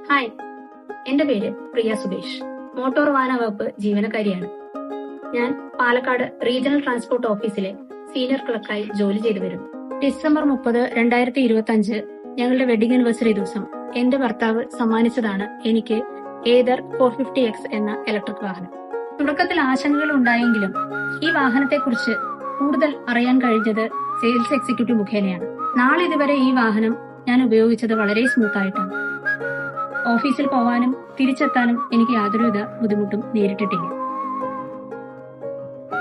Hi, എന്റെ പേര് പ്രിയ Subesh. Motor വാഹന വകുപ്പ് ജീവനക്കാരിയാണ്. ഞാൻ പാലക്കാട് റീജിയണൽ ട്രാൻസ്പോർട്ട് ഓഫീസിലെ സീനിയർ ക്ലർക്കായി ജോലി ചെയ്തു വരും. ഡിസംബർ 30, 2025 ഞങ്ങളുടെ വെഡിങ് ആനിവേഴ്സറി ദിവസം എന്റെ ഭർത്താവ് സമ്മാനിച്ചതാണ് എനിക്ക് ഏതർ 450X എന്ന ഇലക്ട്രിക് വാഹനം. തുടക്കത്തിൽ ആശങ്കകൾ ഉണ്ടായെങ്കിലും ഈ വാഹനത്തെക്കുറിച്ച് കൂടുതൽ അറിയാൻ കഴിഞ്ഞത് സെയിൽസ് എക്സിക്യൂട്ടീവ് മുഖേനയാണ്. നാളിതുവരെ ഈ വാഹനം ഞാൻ ഉപയോഗിച്ചത് വളരെ സ്മൂത്ത് ആയിട്ടാണ്. ഓഫീസിൽ പോവാനും തിരിച്ചെത്താനും എനിക്ക് യാതൊരുവിധ ബുദ്ധിമുട്ടും നേരിട്ടിട്ടില്ല.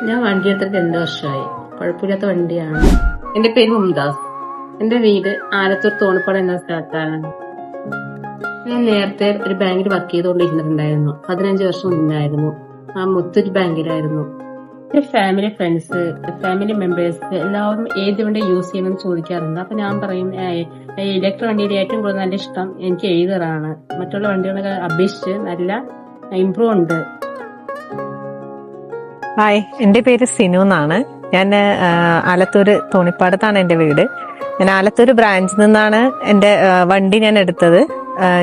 ഞാൻ വണ്ടി എടുത്തിട്ട് 2 വർഷമായി. കുഴപ്പമില്ലാത്ത വണ്ടിയാണ്. എന്റെ പേര് മുംതാസ്. എന്റെ വീട് ആലത്തൂർ തോണിപ്പാട് എന്ന സ്ഥലത്താണ്. ഞാൻ നേരത്തെ ഒരു ബാങ്കിൽ വർക്ക് ചെയ്തുകൊണ്ടിരുന്നിട്ടുണ്ടായിരുന്നു. 15 വർഷം മുന്നായിരുന്നു. ആ മുത്തൂറ്റ് ബാങ്കിലായിരുന്നു. എന്റെ ഫാമിലി ഫ്രണ്ട്സ്, ഫാമിലി മെമ്പേഴ്സ് എല്ലാവരും ഏത് വണ്ടി യൂസ് ചെയ്യണമെന്ന് ചോദിക്കാറുണ്ട്. അപ്പൊ ഞാൻ പറയും ഇലക്ട്രിക് വണ്ടിയിൽ ഏറ്റവും കൂടുതൽ നല്ല ഇഷ്ടം എനിക്ക് ഏതറാണ്. മറ്റുള്ള വണ്ടികളൊക്കെ അപേക്ഷിച്ച് നല്ല ഇംപ്രൂവ് ഉണ്ട്. ഹായ്, എന്റെ പേര് സിനു എന്നാണ്. ഞാൻ ആലത്തൂര് തോണിപ്പാടത്താണ് എന്റെ വീട്. ഞാൻ ആലത്തൂര് ബ്രാഞ്ചിൽ നിന്നാണ് എന്റെ വണ്ടി ഞാൻ എടുത്തത്.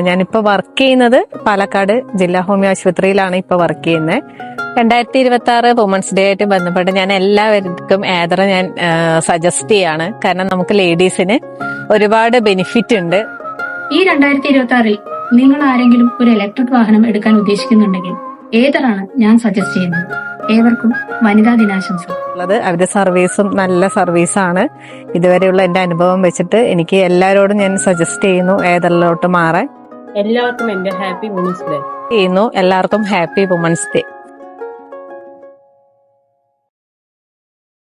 ഞാനിപ്പോ വർക്ക് ചെയ്യുന്നത് പാലക്കാട് ജില്ലാ ഹോമിയോ ആശുപത്രിയിലാണ് ഇപ്പൊ വർക്ക് ചെയ്യുന്നത്. 2026 വുമൻസ് ഡേ ആയിട്ട് ബന്ധപ്പെട്ട് ഞാൻ എല്ലാവർക്കും ഏതർ ഞാൻ സജസ്റ്റ് ചെയ്യാണ്. കാരണം നമുക്ക് ലേഡീസിന് ഒരുപാട് ബെനിഫിറ്റ് ഉണ്ട്. ഈ 2026 നിങ്ങൾ ആരെങ്കിലും ഒരു ഇലക്ട്രിക് വാഹനം എടുക്കാൻ ഉദ്ദേശിക്കുന്നുണ്ടെങ്കിൽ ഏതറാണ് ഞാൻ സജസ്റ്റ് ചെയ്യുന്നത്. ഏവർക്കും വനിതാ ദിനാശംസകൾ. അവരുടെ സർവീസും നല്ല സർവീസാണ്. ഇതുവരെയുള്ള എന്റെ അനുഭവം വെച്ചിട്ട് എനിക്ക് എല്ലാവരോടും ഞാൻ സജസ്റ്റ് ചെയ്യുന്നു ഏതറിലോട്ട് മാറാൻ. എല്ലാവർക്കും എന്റെ ഹാപ്പി വുമൻസ് ഡേ ചെയ്യുന്നു. എല്ലാവർക്കും ഹാപ്പി വുമൻസ് ഡേ.